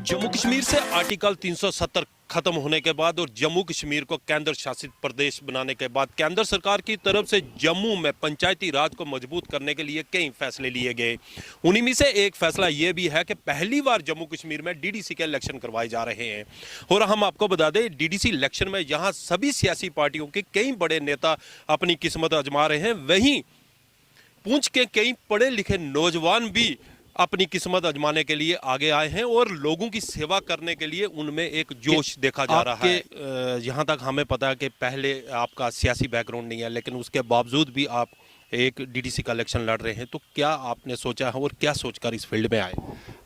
जम्मू कश्मीर से आर्टिकल 370 खत्म होने के बाद और जम्मू कश्मीर को केंद्र शासित प्रदेश बनाने के बाद केंद्र सरकार की तरफ से जम्मू में पंचायती राज को मजबूत करने के लिए कई फैसले लिए गए। उन्हीं में से एक फैसला यह भी है कि पहली बार जम्मू कश्मीर में डीडीसी के इलेक्शन करवाए जा रहे हैं। और हम आपको बता दें, डीडीसी इलेक्शन में यहां सभी सियासी पार्टियों के कई बड़े नेता अपनी किस्मत आजमा रहे हैं। वहीं पुंछ के कई पढ़े लिखे नौजवान भी अपनी किस्मत आजमाने के लिए आगे आए हैं और लोगों की सेवा करने के लिए उनमें एक जोश देखा जा रहा है। यहाँ तक हमें पता है कि पहले आपका सियासी बैकग्राउंड नहीं है, लेकिन उसके बावजूद भी आप एक डीडीसी का इलेक्शन लड़ रहे हैं। तो क्या आपने सोचा है और क्या सोचकर इस फील्ड में आए?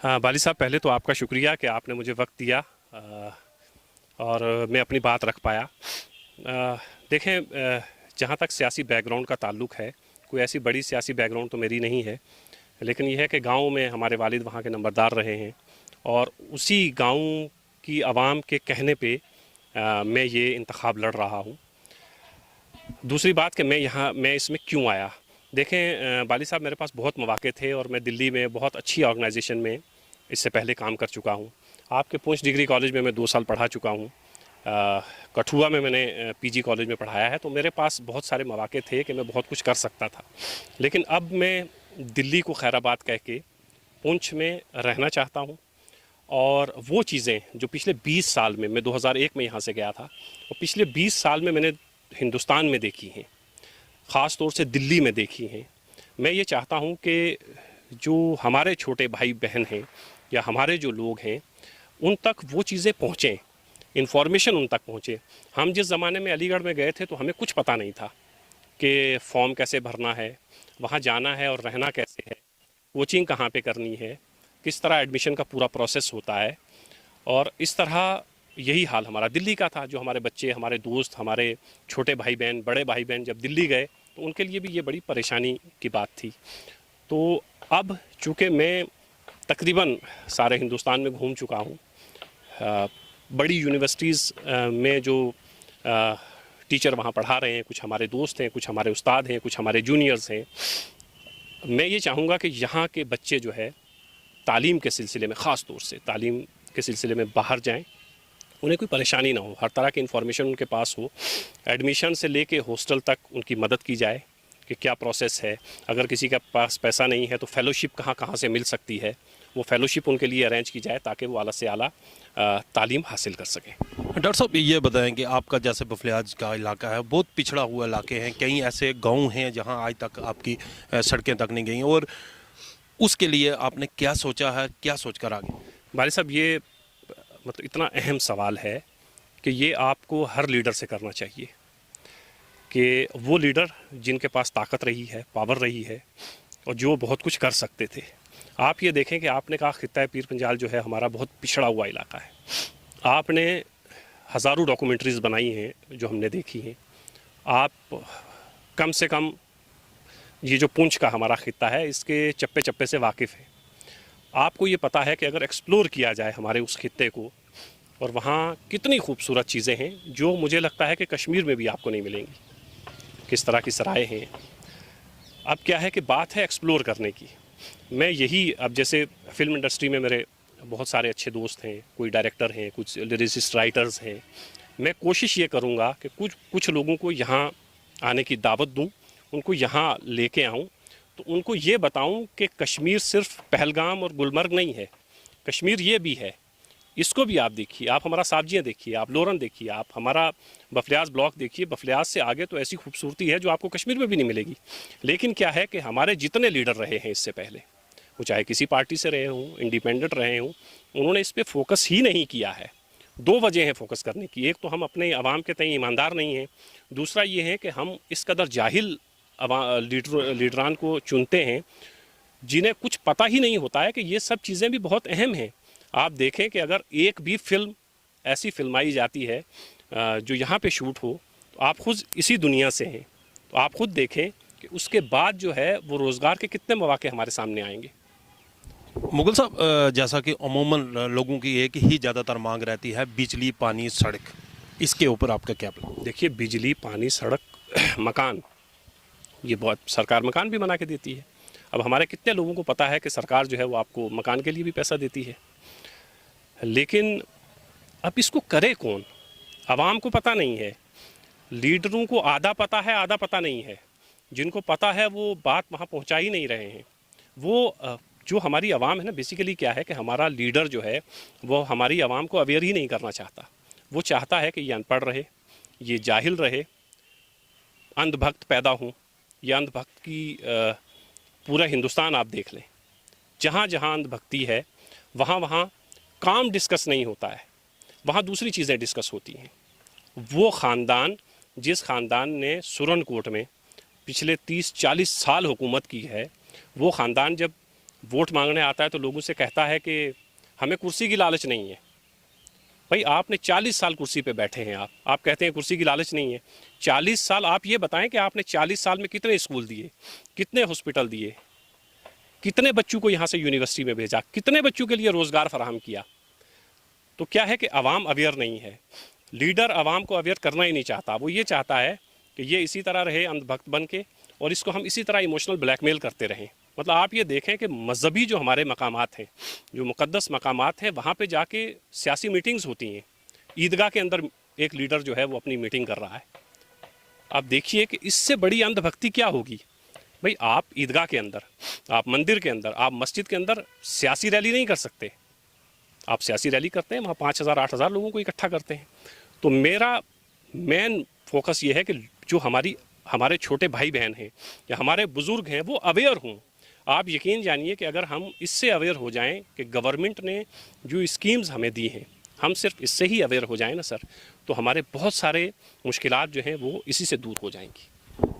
हाँ बाली साहब, पहले तो आपका शुक्रिया कि आपने मुझे वक्त दिया और मैं अपनी बात रख पाया। देखें, जहाँ तक सियासी बैकग्राउंड का ताल्लुक है, कोई ऐसी बड़ी सियासी बैकग्राउंड तो मेरी नहीं है, लेकिन यह है कि गांव में हमारे वालिद वहाँ के नंबरदार रहे हैं और उसी गांव की आवाम के कहने पे मैं ये इंतखाब लड़ रहा हूँ। दूसरी बात कि मैं इसमें क्यों आया। देखें बाली साहब, मेरे पास बहुत मौके थे और मैं दिल्ली में बहुत अच्छी ऑर्गेनाइजेशन में इससे पहले काम कर चुका हूँ। आपके पुंछ डिग्री कॉलेज में मैं 2 साल पढ़ा चुका हूँ। कठुआ में मैंने पीजी कॉलेज में पढ़ाया है। तो मेरे पास बहुत सारे मौके थे कि मैं बहुत कुछ कर सकता था। लेकिन अब मैं दिल्ली को खैराबाद कह के पुंछ में रहना चाहता हूँ और वो चीज़ें जो पिछले 20 साल में, मैं 2001 में यहाँ से गया था, और पिछले 20 साल में मैंने हिंदुस्तान में देखी हैं, ख़ास तौर से दिल्ली में देखी हैं। मैं ये चाहता हूँ कि जो हमारे छोटे भाई बहन हैं या हमारे जो लोग हैं, उन तक वो चीज़ें पहुँचें, इन्फॉर्मेशन उन तक पहुँचे। हम जिस ज़माने में अलीगढ़ में गए थे तो हमें कुछ पता नहीं था कि फॉर्म कैसे भरना है, वहाँ जाना है और रहना कैसे है, कोचिंग कहाँ पे करनी है, किस तरह एडमिशन का पूरा प्रोसेस होता है। और इस तरह यही हाल हमारा दिल्ली का था। जो हमारे बच्चे, हमारे दोस्त, हमारे छोटे भाई बहन, बड़े भाई बहन जब दिल्ली गए तो उनके लिए भी ये बड़ी परेशानी की बात थी। तो अब चूँकि मैं तकरीबन सारे हिंदुस्तान में घूम चुका हूँ, बड़ी यूनिवर्सिटीज़ में जो टीचर वहाँ पढ़ा रहे हैं, कुछ हमारे दोस्त हैं, कुछ हमारे उस्ताद हैं, कुछ हमारे जूनियर्स हैं, मैं ये चाहूँगा कि यहाँ के बच्चे जो है तालीम के सिलसिले में, ख़ास तौर से तालीम के सिलसिले में बाहर जाएं, उन्हें कोई परेशानी ना हो, हर तरह की इन्फॉर्मेशन उनके पास हो। एडमिशन से लेके हॉस्टल तक उनकी मदद की जाए कि क्या प्रोसेस है। अगर किसी के पास पैसा नहीं है तो फ़ेलोशिप कहाँ कहाँ से मिल सकती है, वो फ़ेलोशिप उनके लिए अरेंज की जाए ताकि वो आला से आला तालीम हासिल कर सकें। डॉक्टर साहब, ये बताएं कि आपका जैसे बफलियाज का इलाका है, बहुत पिछड़ा हुआ इलाके हैं, कई ऐसे गांव हैं जहां आज तक आपकी सड़कें तक नहीं गई, और उसके लिए आपने क्या सोचा है, क्या सोचकर आगे? भाई साहब, ये मतलब इतना अहम सवाल है कि ये आपको हर लीडर से करना चाहिए कि वो लीडर जिनके पास ताकत रही है, पावर रही है और जो बहुत कुछ कर सकते थे। आप ये देखें कि आपने कहा खित्ता पीर पंजाल जो है हमारा बहुत पिछड़ा हुआ इलाका है। आपने हज़ारों डॉक्यूमेंट्रीज़ बनाई हैं जो हमने देखी हैं। आप कम से कम ये जो पुंछ का हमारा खित्ता है, इसके चप्पे चप्पे से वाकिफ़ हैं। आपको ये पता है कि अगर एक्सप्लोर किया जाए हमारे उस खित्ते को, और वहाँ कितनी खूबसूरत चीज़ें हैं जो मुझे लगता है कि कश्मीर में भी आपको नहीं मिलेंगी। किस तरह की सराय हैं। अब क्या है कि बात है एक्सप्लोर करने की। मैं यही, अब जैसे फिल्म इंडस्ट्री में मेरे बहुत सारे अच्छे दोस्त हैं, कोई डायरेक्टर हैं, कुछ लिरिसिस्ट राइटर्स हैं। मैं कोशिश ये करूँगा कि कुछ लोगों को यहाँ आने की दावत दूँ, उनको यहाँ लेके आऊँ, तो उनको ये बताऊँ कि कश्मीर सिर्फ पहलगाम और गुलमर्ग नहीं है, कश्मीर ये भी है। इसको भी आप देखिए, आप हमारा साबजियाँ देखिए, आप लोरन देखिए, आप हमारा बफलियाज ब्लॉक देखिए। बफलियाज से आगे तो ऐसी खूबसूरती है जो आपको कश्मीर में भी नहीं मिलेगी। लेकिन क्या है कि हमारे जितने लीडर रहे हैं इससे पहले, वो चाहे किसी पार्टी से रहे हों, इंडिपेंडेंट रहे हों, उन्होंने इस पर फोकस ही नहीं किया है। 2 वजह हैं फोकस करने की। एक तो हम अपने आवाम के तय ईमानदार नहीं हैं, दूसरा ये है कि हम इस कदर जाहिल लीडरान को चुनते हैं जिन्हें कुछ पता ही नहीं होता है कि ये सब चीज़ें भी बहुत अहम हैं। आप देखें कि अगर एक भी फिल्म ऐसी फिल्माई जाती है जो यहाँ पे शूट हो, तो आप खुद इसी दुनिया से हैं, तो आप खुद देखें कि उसके बाद जो है वो रोज़गार के कितने मौके हमारे सामने आएंगे। मुगल साहब, जैसा कि अमूमन लोगों की एक ही ज़्यादातर मांग रहती है, बिजली, पानी, सड़क, इसके ऊपर आपका क्या प्लान? देखिए, बिजली, पानी, सड़क, मकान, ये बहुत सरकार मकान भी बना के देती है। अब हमारे कितने लोगों को पता है कि सरकार जो है वो आपको मकान के लिए भी पैसा देती है। लेकिन अब इसको करे कौन? आवाम को पता नहीं है, लीडरों को आधा पता है, आधा पता नहीं है। जिनको पता है वो बात वहाँ पहुँचा ही नहीं रहे हैं। वो जो हमारी आवाम है ना, बेसिकली क्या है कि हमारा लीडर जो है वो हमारी आवाम को अवेयर ही नहीं करना चाहता। वो चाहता है कि ये अनपढ़ रहे, ये जाहिल रहे, अंधभक्त पैदा हों। ये अंधभक्त की पूरा हिंदुस्तान आप देख लें, जहाँ जहाँ अंधभक्ति है वहाँ वहाँ काम डिस्कस नहीं होता है, वहाँ दूसरी चीज़ें डिस्कस होती हैं। वो ख़ानदान जिस ख़ानदान ने सुरनकोट में पिछले 30-40 साल हुकूमत की है, वो ख़ानदान जब वोट मांगने आता है तो लोगों से कहता है कि हमें कुर्सी की लालच नहीं है। भाई आपने 40 साल कुर्सी पे बैठे हैं, आप कहते हैं कुर्सी की लालच नहीं है। 40 साल आप ये बताएं कि आपने 40 साल में कितने स्कूल दिए, कितने हॉस्पिटल दिए, कितने बच्चों को यहाँ से यूनिवर्सिटी में भेजा, कितने बच्चों के लिए रोज़गार फराहम किया। तो क्या है कि आवाम अवेयर नहीं है, लीडर आवाम को अवेयर करना ही नहीं चाहता। वो ये चाहता है कि ये इसी तरह रहे अंधभक्त बन के, और इसको हम इसी तरह इमोशनल ब्लैकमेल करते रहें। मतलब आप ये देखें कि मजहबी जो हमारे मकामात हैं, जो मुक़द्दस मकामात हैं, वहाँ पे जाके सियासी मीटिंग्स होती हैं। ईदगाह के अंदर एक लीडर जो है वो अपनी मीटिंग कर रहा है। आप देखिए कि इससे बड़ी अंधभक्ति क्या होगी। भाई आप ईदगाह के अंदर, आप मंदिर के अंदर, आप मस्जिद के अंदर सियासी रैली नहीं कर सकते। आप सियासी रैली करते हैं, वहाँ 5,000-8,000 लोगों को इकट्ठा करते हैं। तो मेरा मेन फोकस ये है कि जो हमारे छोटे भाई बहन हैं या हमारे बुज़ुर्ग हैं वो अवेयर हों। आप यकीन जानिए कि अगर हम इससे अवेयर हो जाएं कि गवर्नमेंट ने जो स्कीम्स हमें दी हैं, हम सिर्फ इससे ही अवेयर हो जाएं ना सर, तो हमारे बहुत सारे मुश्किलात जो हैं वो इसी से दूर हो जाएंगी।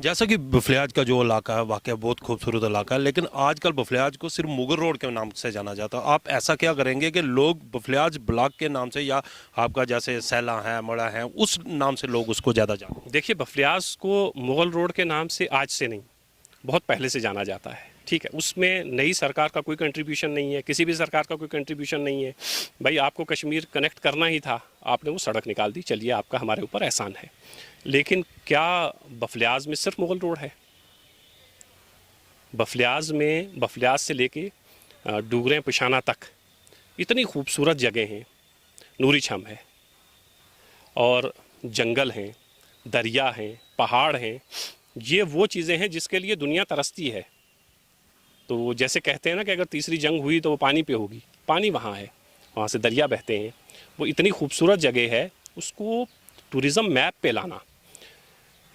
जैसा कि बफलियाज का जो इलाका है वाकई बहुत खूबसूरत इलाका है, लेकिन आजकल बफलियाज को सिर्फ मुगल रोड के नाम से जाना जाता है। आप ऐसा क्या करेंगे कि लोग बफलियाज ब्लॉक के नाम से, या आपका जैसे सैला है, मड़ा है, उस नाम से लोग उसको ज़्यादा जाने? देखिए, बफलियाज को मुगल रोड के नाम से आज से नहीं, बहुत पहले से जाना जाता है। ठीक है, उसमें नई सरकार का कोई कंट्रीब्यूशन नहीं है, किसी भी सरकार का कोई कंट्रीब्यूशन नहीं है। भाई आपको कश्मीर कनेक्ट करना ही था, आपने वो सड़क निकाल दी, चलिए आपका हमारे ऊपर एहसान है। लेकिन क्या बफलियाज में सिर्फ मुगल रोड है? बफलियाज से लेके डूगरें पिशाना तक इतनी खूबसूरत जगह हैं। नूरी छम है और जंगल हैं, दरिया हैं, पहाड़ हैं। ये वो चीज़ें हैं जिसके लिए दुनिया तरसती है। तो जैसे कहते हैं ना कि अगर तीसरी जंग हुई तो वो पानी पे होगी, पानी वहाँ है, वहाँ से दरिया बहते हैं। वो इतनी खूबसूरत जगह है, उसको टूरिज़्म मैप पे लाना,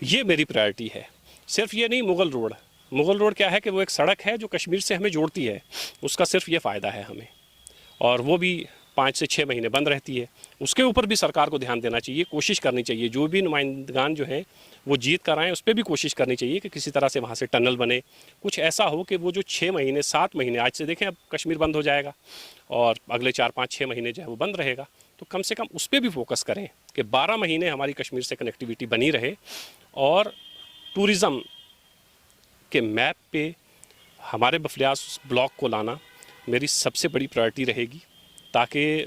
ये मेरी प्रायोरिटी है। सिर्फ ये नहीं, मुगल रोड क्या है कि वो एक सड़क है जो कश्मीर से हमें जोड़ती है, उसका सिर्फ ये फ़ायदा है हमें, और वो भी 5 से 6 महीने बंद रहती है। उसके ऊपर भी सरकार को ध्यान देना चाहिए, कोशिश करनी चाहिए। जो भी नुमाइंदगान जो हैं वो जीत कर आएँ, उस पर भी कोशिश करनी चाहिए कि किसी तरह से वहाँ से टनल बने। कुछ ऐसा हो कि वो जो 6 महीने 7 महीने, आज से देखें अब कश्मीर बंद हो जाएगा और अगले 4-5-6 महीने जो है वो बंद रहेगा, तो कम से कम उस पर भी फोकस करें कि 12 महीने हमारी कश्मीर से कनेक्टिविटी बनी रहे। और टूरिज़म के मैप पे हमारे बफलियाज ब्लॉक को लाना मेरी सबसे बड़ी प्रायोरिटी रहेगी, ताकि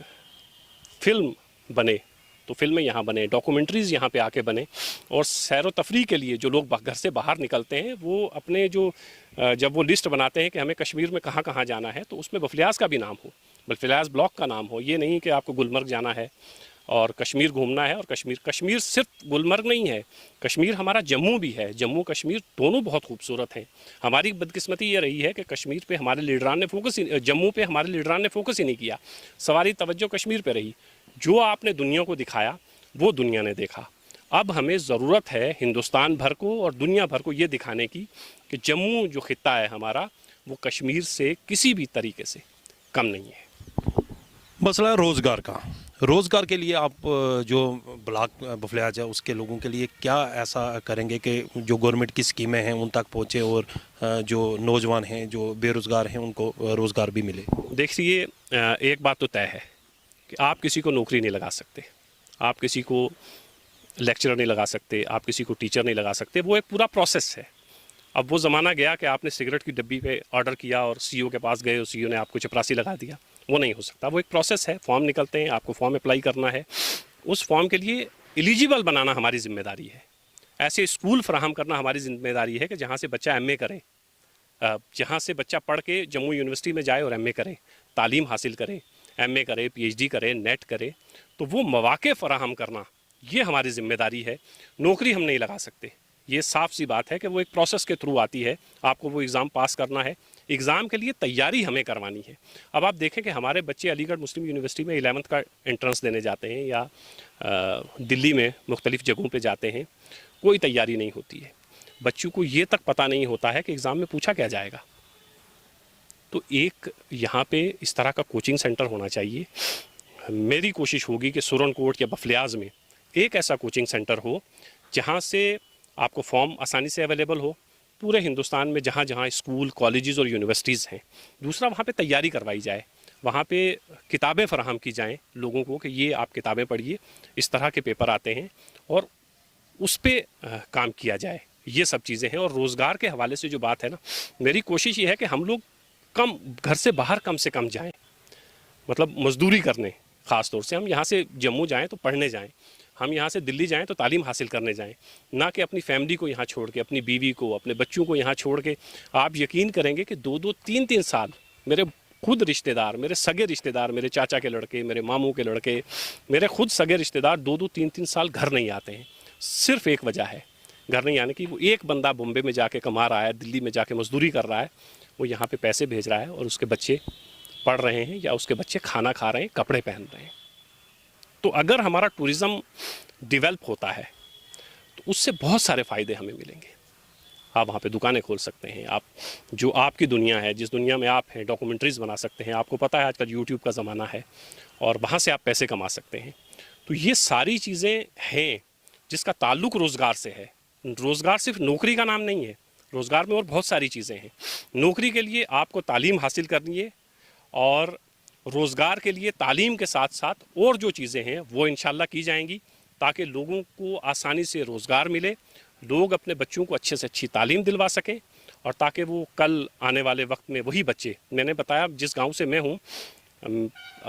फ़िल्म बने तो फिल्में यहाँ बने, डॉक्यूमेंट्रीज़ यहाँ पे आके बने, और सैर व तफरीह के लिए जो लोग घर से बाहर निकलते हैं वो अपने जब वो लिस्ट बनाते हैं कि हमें कश्मीर में कहाँ कहाँ जाना है, तो उसमें बफलियाज का भी नाम हो, बफलियाज ब्लॉक का नाम हो। ये नहीं कि आपको गुलमर्ग जाना है और कश्मीर घूमना है। और कश्मीर सिर्फ गुलमर्ग नहीं है, कश्मीर हमारा जम्मू भी है। जम्मू कश्मीर दोनों बहुत खूबसूरत हैं। हमारी बदकिस्मती ये रही है कि कश्मीर पे हमारे लीडरान ने जम्मू पे हमारे लीडरान ने फोकस ही नहीं किया, सारी तवज्जो कश्मीर पे रही। जो आपने दुनिया को दिखाया वो दुनिया ने देखा। अब हमें ज़रूरत है हिंदुस्तान भर को और दुनिया भर को ये दिखाने की कि जम्मू जो खित्ता है हमारा, वो कश्मीर से किसी भी तरीके से कम नहीं है। मसला है रोज़गार के लिए आप जो ब्लॉक बफलियाज है उसके लोगों के लिए क्या ऐसा करेंगे कि जो गवर्नमेंट की स्कीमें हैं उन तक पहुँचे और जो नौजवान हैं जो बेरोज़गार हैं उनको रोज़गार भी मिले? देखिए, एक बात तो तय है कि आप किसी को नौकरी नहीं लगा सकते, आप किसी को लेक्चरर नहीं लगा सकते, आप किसी को टीचर नहीं लगा सकते। वो एक पूरा प्रोसेस है। अब वो ज़माना गया कि आपने सिगरेट की डब्बी पे ऑर्डर किया और सीईओ के पास गए और सीईओ ने आपको चपरासी लगा दिया, वो नहीं हो सकता। वो एक प्रोसेस है, फॉर्म निकलते हैं, आपको फॉर्म अप्लाई करना है, उस फॉर्म के लिए एलिजिबल बनाना हमारी जिम्मेदारी है। ऐसे स्कूल फराहम करना हमारी जिम्मेदारी है कि जहाँ से बच्चा एमए करे, जहाँ से बच्चा पढ़ के जम्मू यूनिवर्सिटी में जाए और एमए करे, तालीम हासिल करे। MA करे, PhD करे, नेट करे, तो वो मौके फराहम करना ये हमारी जिम्मेदारी है। नौकरी हम नहीं लगा सकते, ये साफ सी बात है कि वो एक प्रोसेस के थ्रू आती है, आपको वो एग्ज़ाम पास करना है, एग्ज़ाम के लिए तैयारी हमें करवानी है। अब आप देखें कि हमारे बच्चे अलीगढ़ मुस्लिम यूनिवर्सिटी में 11th का एंट्रेंस देने जाते हैं या दिल्ली में मुख्तलिफ़ जगहों पे जाते हैं, कोई तैयारी नहीं होती है। बच्चों को ये तक पता नहीं होता है कि एग्ज़ाम में पूछा क्या जाएगा। तो एक यहाँ पे इस तरह का कोचिंग सेंटर होना चाहिए। मेरी कोशिश होगी कि सुरनकोट या बफलियाज में एक ऐसा कोचिंग सेंटर हो जहाँ से आपको फॉर्म आसानी से अवेलेबल हो, पूरे हिंदुस्तान में जहाँ जहाँ स्कूल, कॉलेजेस और यूनिवर्सिटीज़ हैं। दूसरा, वहाँ पे तैयारी करवाई जाए, वहाँ पे किताबें फराहम की जाएं लोगों को कि ये आप किताबें पढ़िए, इस तरह के पेपर आते हैं, और उस पर काम किया जाए। ये सब चीज़ें हैं। और रोज़गार के हवाले से जो बात है ना, मेरी कोशिश ये है कि हम लोग कम, घर से बाहर कम से कम जाएं, मतलब मजदूरी करने। ख़ास तौर से हम यहाँ से जम्मू जाएं तो पढ़ने जाएं, हम यहाँ से दिल्ली जाएं तो तालीम हासिल करने जाएं, ना कि अपनी फैमिली को यहाँ छोड़ के, अपनी बीवी को, अपने बच्चों को यहाँ छोड़ के। आप यकीन करेंगे कि 2-2, 3-3 साल मेरे खुद रिश्तेदार, मेरे सगे रिश्तेदार, मेरे चाचा के लड़के, मेरे मामू के लड़के, मेरे खुद सगे रिश्तेदार 2-2, 3-3 साल घर नहीं आते हैं। सिर्फ एक वजह है घर नहीं आने की, वो एक बंदा बॉम्बे में जाके कमा रहा है, दिल्ली में जाके मजदूरी कर रहा है, वो यहाँ पे पैसे भेज रहा है और उसके बच्चे पढ़ रहे हैं या उसके बच्चे खाना खा रहे हैं, कपड़े पहन रहे हैं। तो अगर हमारा टूरिज़्म डेवलप होता है तो उससे बहुत सारे फ़ायदे हमें मिलेंगे। आप वहाँ पे दुकानें खोल सकते हैं, आप जो आपकी दुनिया है, जिस दुनिया में आप हैं, डॉक्यूमेंट्रीज़ बना सकते हैं। आपको पता है आजकल यूट्यूब का ज़माना है और वहाँ से आप पैसे कमा सकते हैं। तो ये सारी चीज़ें हैं जिसका ताल्लुक़ रोज़गार से है। रोज़गार सिर्फ नौकरी का नाम नहीं है, रोज़गार में और बहुत सारी चीज़ें हैं। नौकरी के लिए आपको तालीम हासिल करनी है और रोज़गार के लिए तालीम के साथ साथ और जो चीज़ें हैं वो इंशाल्लाह की जाएंगी, ताकि लोगों को आसानी से रोज़गार मिले, लोग अपने बच्चों को अच्छे से अच्छी तालीम दिलवा सकें, और ताकि वो कल आने वाले वक्त में वही बच्चे, मैंने बताया जिस गांव से मैं हूँ,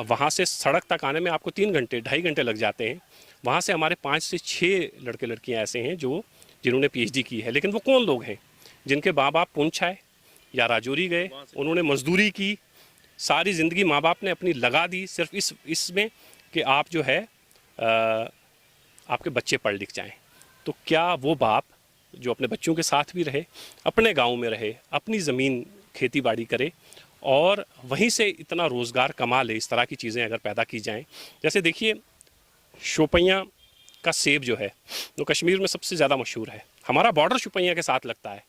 वहाँ से सड़क तक आने में आपको 3 घंटे 2.5 घंटे लग जाते हैं। वहाँ से हमारे 5 से 6 लड़के लड़कियाँ ऐसे हैं जिन्होंने PhD की है। लेकिन वो कौन लोग हैं? जिनके माँ बाप पुंछ आए या राजौरी गए, उन्होंने मजदूरी की, सारी ज़िंदगी माँ बाप ने अपनी लगा दी सिर्फ इसमें कि आप जो है आपके बच्चे पढ़ लिख जाएं। तो क्या वो बाप जो अपने बच्चों के साथ भी रहे, अपने गांव में रहे, अपनी ज़मीन खेती बाड़ी करे और वहीं से इतना रोज़गार कमा ले? इस तरह की चीज़ें अगर पैदा की जाएं, जैसे देखिए शोपियाँ का सेब जो है वो कश्मीर में सबसे ज़्यादा मशहूर है। हमारा बॉर्डर शोपियाँ के साथ लगता है।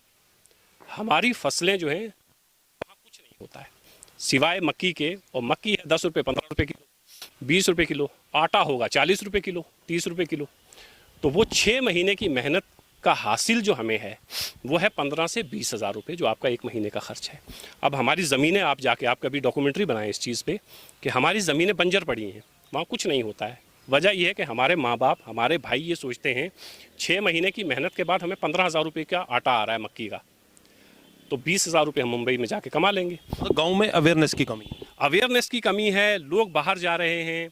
हमारी फसलें जो हैं वहाँ कुछ नहीं होता है सिवाय मक्की के, और मक्की है 10 रुपये, 15 रुपये किलो, 20 रुपये किलो। आटा होगा 40 रुपये किलो, 30 रुपये किलो। तो वो 6 महीने की मेहनत का हासिल जो हमें है वो है 15 से 20 हज़ार रुपये, जो आपका 1 महीने का खर्च है। अब हमारी ज़मीनें, आप जाके आप कभी डॉक्यूमेंट्री बनाएं इस चीज़ पे कि हमारी ज़मीनें बंजर पड़ी हैं, वहाँ कुछ नहीं होता है। वजह यह है कि हमारे माँ बाप, हमारे भाई ये सोचते हैं 6 महीने की मेहनत के बाद हमें 15,000 रुपये का आटा आ रहा है मक्की का, तो 20,000 रुपये हम मुंबई में जाके कमा लेंगे। तो गांव में अवेयरनेस की कमी है। अवेयरनेस की कमी है, लोग बाहर जा रहे हैं।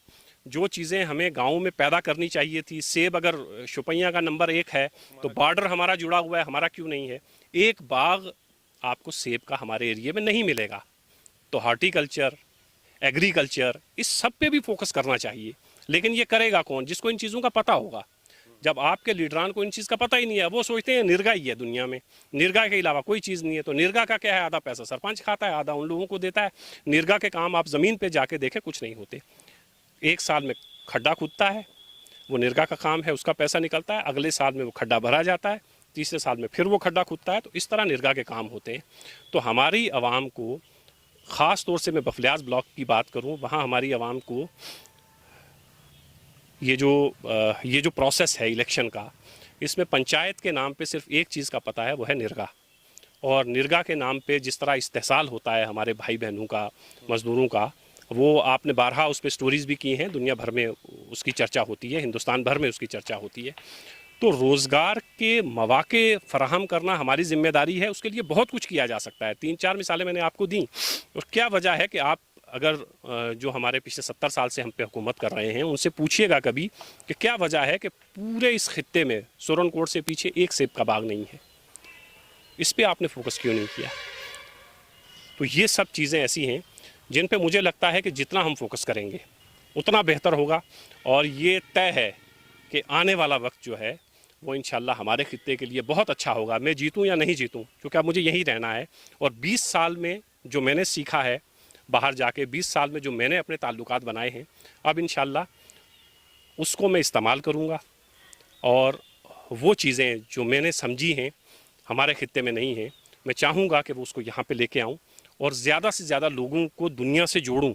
जो चीज़ें हमें गाँव में पैदा करनी चाहिए थी, सेब अगर शोपियाँ का नंबर 1 है तो बॉर्डर हमारा जुड़ा हुआ है, हमारा क्यों नहीं है? एक बाग आपको सेब का हमारे एरिया में नहीं मिलेगा। तो हॉर्टिकल्चर, एग्रीकल्चर, इस सब पे भी फोकस करना चाहिए। लेकिन ये करेगा कौन? जिसको इन चीज़ों का पता होगा। जब आपके लीडरान को इन चीज़ का पता ही नहीं है, वो सोचते हैं निर्गा ही है दुनिया में, निर्गा के अलावा कोई चीज़ नहीं है। तो निर्गा का क्या है? आधा पैसा सरपंच खाता है, आधा उन लोगों को देता है। निर्गा के काम आप ज़मीन पे जाके देखें, कुछ नहीं होते। 1 साल में खड्डा खुदता है, वो निर्गा का काम है, उसका पैसा निकलता है। अगले साल में वो खड्डा भरा जाता है, तीसरे साल में फिर वो खड्डा खुदता है। तो इस तरह निर्गा के काम होते हैं। तो हमारी आवाम को, ख़ास तौर से मैं बफलियाज ब्लॉक की बात करूँ, वहाँ हमारी आवाम को ये जो प्रोसेस है इलेक्शन का, इसमें पंचायत के नाम पे सिर्फ एक चीज़ का पता है, वो है निर्गा। और निर्गा के नाम पे जिस तरह इस्तेहसाल होता है हमारे भाई बहनों का, मज़दूरों का, वो आपने बारहा उस पर स्टोरीज़ भी की हैं, दुनिया भर में उसकी चर्चा होती है, हिंदुस्तान भर में उसकी चर्चा होती है। तो रोज़गार के मौके फराहम करना हमारी ज़िम्मेदारी है। उसके लिए बहुत कुछ किया जा सकता है। 3-4 मिसालें मैंने आपको दी। और क्या वजह है कि आप अगर जो हमारे पिछले 70 साल से हम पे हुकूमत कर रहे हैं, उनसे पूछिएगा कभी कि क्या वजह है कि पूरे इस खित्ते में सुरनकोट से पीछे एक सेब का बाग नहीं है। इस पे आपने फोकस क्यों नहीं किया? तो ये सब चीज़ें ऐसी हैं जिन पे मुझे लगता है कि जितना हम फोकस करेंगे उतना बेहतर होगा। और ये तय है कि आने वाला वक्त जो है वो इंशाल्लाह हमारे खित्ते के लिए बहुत अच्छा होगा। मैं जीतूं या नहीं जीतूं, क्योंकि अब मुझे यहीं रहना है। और 20 साल में जो मैंने सीखा है बाहर जाके, 20 साल में जो मैंने अपने ताल्लुकात बनाए हैं, अब इंशाल्लाह उसको मैं इस्तेमाल करूँगा। और वो चीज़ें जो मैंने समझी हैं हमारे खित्ते में नहीं हैं, मैं चाहूँगा कि वो उसको यहाँ पे लेके आऊँ और ज़्यादा से ज़्यादा लोगों को दुनिया से जोड़ूँ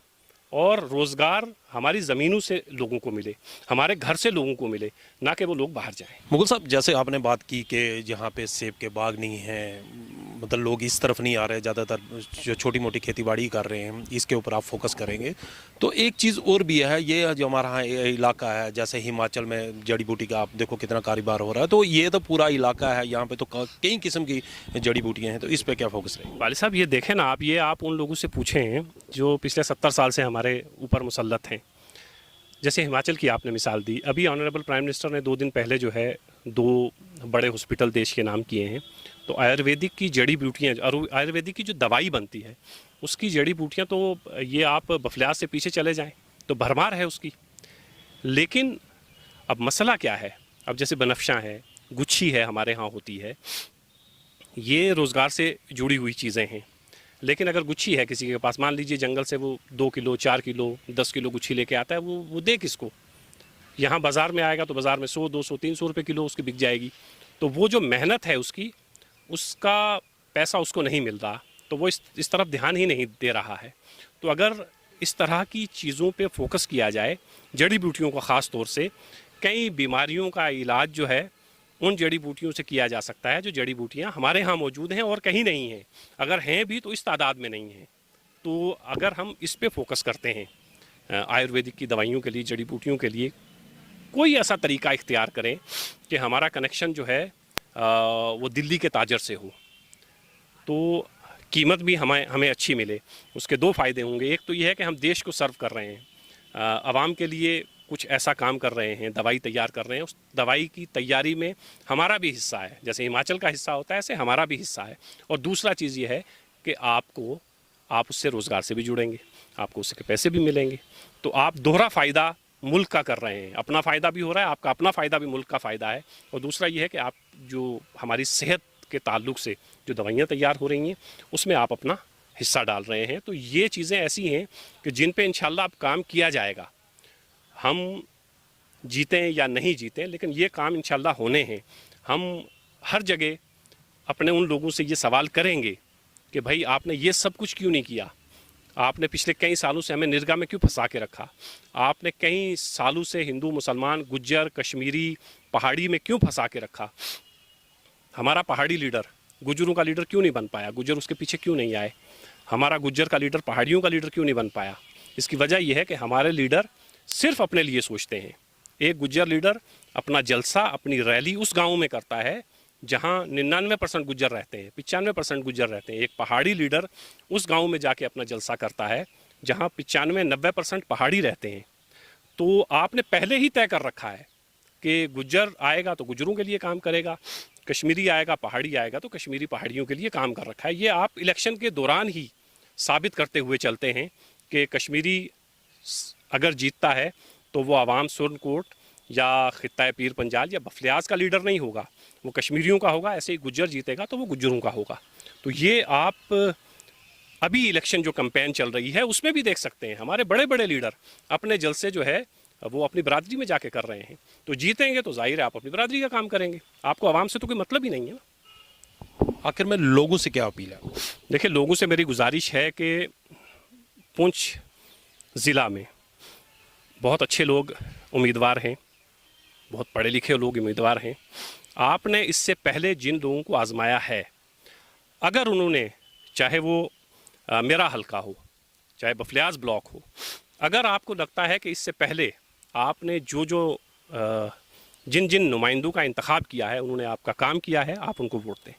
और रोज़गार हमारी ज़मीनों से लोगों को मिले, हमारे घर से लोगों को मिले, ना कि वो लोग बाहर जाएं। मुगल साहब, जैसे आपने बात की कि जहाँ पे सेब के बाग नहीं हैं, मतलब लोग इस तरफ नहीं आ रहे, ज़्यादातर जो छोटी मोटी खेतीबाड़ी कर रहे हैं, इसके ऊपर आप फोकस करेंगे। तो एक चीज़ और भी है, ये जो हमारा यहाँ इलाका है, जैसे हिमाचल में जड़ी बूटी का आप देखो कितना कारोबार हो रहा है, तो ये तो पूरा इलाका है, यहाँ पे तो कई किस्म की जड़ी बूटियाँ हैं, तो इस पर क्या फोकस रहेगा? वाली साहब ये देखें ना आप, ये आप उन लोगों से पूछें जो पिछले 70 साल से हमारे ऊपर मुसल्लत हैं। जैसे हिमाचल की आपने मिसाल दी, अभी ऑनरेबल प्राइम मिनिस्टर ने 2 दिन पहले जो है 2 बड़े हॉस्पिटल देश के नाम किए हैं। तो आयुर्वेदिक की जड़ी बूटियाँ और आयुर्वेदिक की जो दवाई बनती है उसकी जड़ी बूटियाँ, तो ये आप बफलियाज से पीछे चले जाएं तो भरमार है उसकी। लेकिन अब मसला क्या है, अब जैसे बनफशा है, गुच्छी है, हमारे यहाँ होती है, ये रोज़गार से जुड़ी हुई चीज़ें हैं। लेकिन अगर गुच्छी है किसी के पास, मान लीजिए जंगल से वो 2 किलो 4 किलो 10 किलो गुच्छी लेके आता है, वो दे किसको? यहाँ बाज़ार में आएगा तो बाज़ार में 100 200 300 रुपये किलो उसकी बिक जाएगी। तो वो जो मेहनत है उसकी, उसका पैसा उसको नहीं मिल रहा, तो वो इस तरफ ध्यान ही नहीं दे रहा है। तो अगर इस तरह की चीज़ों पे फोकस किया जाए, जड़ी बूटियों का ख़ास तौर से, कई बीमारियों का इलाज जो है उन जड़ी बूटियों से किया जा सकता है जो जड़ी बूटियाँ हमारे यहाँ मौजूद हैं और कहीं नहीं हैं। अगर हैं भी तो इस तादाद में नहीं हैं। तो अगर हम इस पे फोकस करते हैं आयुर्वेदिक की दवाइयों के लिए, जड़ी बूटियों के लिए, कोई ऐसा तरीका इख्तियार करें कि हमारा कनेक्शन जो है वो दिल्ली के ताजर से हो, तो कीमत भी हमें अच्छी मिले। उसके 2 फ़ायदे होंगे। एक तो ये है कि हम देश को सर्व कर रहे हैं, आवाम के लिए कुछ ऐसा काम कर रहे हैं, दवाई तैयार कर रहे हैं, उस दवाई की तैयारी में हमारा भी हिस्सा है। जैसे हिमाचल का हिस्सा होता है, ऐसे हमारा भी हिस्सा है। और दूसरा चीज़ ये है कि आप उससे रोज़गार से भी जुड़ेंगे, आपको उसके पैसे भी मिलेंगे। तो आप दोहरा फ़ायदा मुल्क का कर रहे हैं, अपना फ़ायदा भी हो रहा है, आपका अपना फ़ायदा भी मुल्क का फ़ायदा है। और दूसरा ये है कि आप जो हमारी सेहत के ताल्लुक से जो दवाइयाँ तैयार हो रही हैं उसमें आप अपना हिस्सा डाल रहे हैं। तो ये चीज़ें ऐसी हैं कि जिन पे इंशाल्लाह अब काम किया जाएगा। हम जीतें या नहीं जीतें, लेकिन ये काम इंशाल्लाह होने हैं। हम हर जगह अपने उन लोगों से ये सवाल करेंगे कि भाई आपने ये सब कुछ क्यों नहीं किया, आपने पिछले कई सालों से हमें निर्गा में क्यों फंसा के रखा, आपने कई सालों से हिंदू मुसलमान गुज्जर कश्मीरी पहाड़ी में क्यों फंसा के रखा, हमारा पहाड़ी लीडर गुज्जरों का लीडर क्यों नहीं बन पाया, गुज्जर उसके पीछे क्यों नहीं आए, हमारा गुज्जर का लीडर पहाड़ियों का लीडर क्यों नहीं बन पाया। इसकी वजह यह है कि हमारे लीडर सिर्फ अपने लिए सोचते हैं। एक गुज्जर लीडर अपना जलसा, अपनी रैली उस गांव में करता है जहां 99% गुज्जर रहते हैं, 95% गुज्जर रहते हैं। एक पहाड़ी लीडर उस गांव में जाके अपना जलसा करता है जहां 95-90% पहाड़ी रहते हैं। तो आपने पहले ही तय कर रखा है कि गुज्जर आएगा तो गुज्जरों के लिए काम करेगा, कश्मीरी आएगा पहाड़ी आएगा तो कश्मीरी पहाड़ियों के लिए काम कर रखा है। ये आप इलेक्शन के दौरान ही साबित करते हुए चलते हैं कि कश्मीरी अगर जीतता है तो वो आवाम सुरनकोट या खित्ता पीर पंजाल या बफलियाज का लीडर नहीं होगा, वो कश्मीरियों का होगा। ऐसे ही गुज्जर जीतेगा तो वो गुज्जरों का होगा। तो ये आप अभी इलेक्शन जो कैंपेन चल रही है उसमें भी देख सकते हैं, हमारे बड़े बड़े लीडर अपने जलसे जो है वो अपनी बरादरी में जाके कर रहे हैं। तो जीतेंगे तो जाहिर है आप अपनी बरादरी का काम करेंगे, आपको आवाम से तो कोई मतलब ही नहीं है ना। आखिर में लोगों से क्या अपील है? देखिए, लोगों से मेरी गुजारिश है कि पुंछ ज़िला में बहुत अच्छे लोग उम्मीदवार हैं, बहुत पढ़े लिखे लोग उम्मीदवार हैं। आपने इससे पहले जिन लोगों को आजमाया है, अगर उन्होंने, चाहे वो मेरा हल्का हो चाहे बफलियाज ब्लॉक हो, अगर आपको लगता है कि इससे पहले आपने जिन जिन नुमाइंदों का इंतखाब किया है उन्होंने आपका काम किया है, आप उनको वोट दें।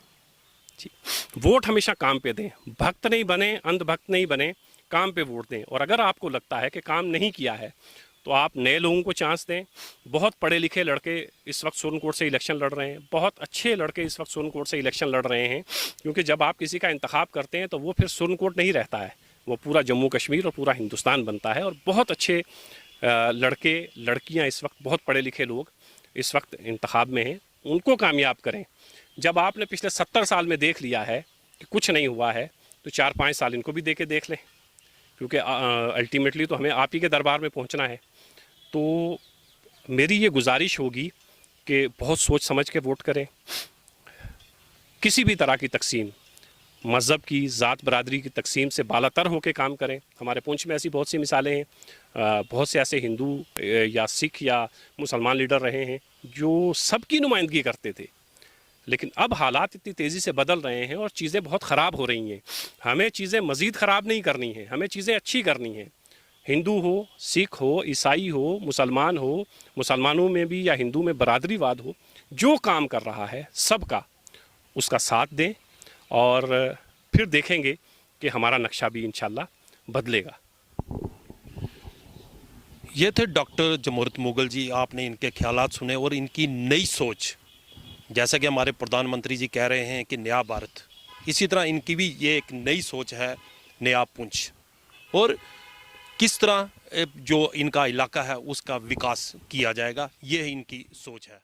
जी, वोट हमेशा काम पे दें, भक्त नहीं बने, अंधभक्त नहीं बने, काम पे वोट दें। और अगर आपको लगता है कि काम नहीं किया है तो आप नए लोगों को चांस दें। बहुत पढ़े लिखे लड़के इस वक्त सुरनकोट से इलेक्शन लड़ रहे हैं, बहुत अच्छे लड़के इस वक्त सुरनकोट से इलेक्शन लड़ रहे हैं, क्योंकि जब आप किसी का इंतखाब करते हैं तो वो फिर सुरनकोट नहीं रहता है, वो पूरा जम्मू कश्मीर और पूरा हिंदुस्तान बनता है। और बहुत अच्छे लड़के लड़कियां इस वक्त, बहुत पढ़े लिखे लोग इस वक्त इंतखाब में हैं, उनको कामयाब करें। जब आपने पिछले 70 साल में देख लिया है कि कुछ नहीं हुआ है, तो 4-5 साल इनको भी दे के देख लें, क्योंकि अल्टीमेटली तो हमें आप ही के दरबार में पहुंचना है। तो मेरी ये गुजारिश होगी कि बहुत सोच समझ के वोट करें। किसी भी तरह की तकसीम, मज़हब की, ज़ात बरादरी की तकसीम से बालातर होकर काम करें। हमारे पुंछ में ऐसी बहुत सी मिसालें हैं, बहुत से ऐसे हिंदू या सिख या मुसलमान लीडर रहे हैं जो सबकी नुमाइंदगी करते थे, लेकिन अब हालात इतनी तेज़ी से बदल रहे हैं और चीज़ें बहुत ख़राब हो रही हैं। हमें चीज़ें मज़ीद ख़राब नहीं करनी है, हमें चीज़ें अच्छी करनी हैं। हिंदू हो, सिख हो, ईसाई हो, मुसलमान हो, मुसलमानों में भी या हिंदू में बरादरीवाद हो, जो काम कर रहा है सबका उसका साथ दें और फिर देखेंगे कि हमारा नक्शा भी इंशाल्लाह बदलेगा। ये थे डॉक्टर जमुहूरत मुगल जी। आपने इनके ख्यालात सुने और इनकी नई सोच, जैसा कि हमारे प्रधानमंत्री जी कह रहे हैं कि नया भारत, इसी तरह इनकी भी ये एक नई सोच है, नया पुंछ, और किस तरह जो इनका इलाका है उसका विकास किया जाएगा, ये इनकी सोच है।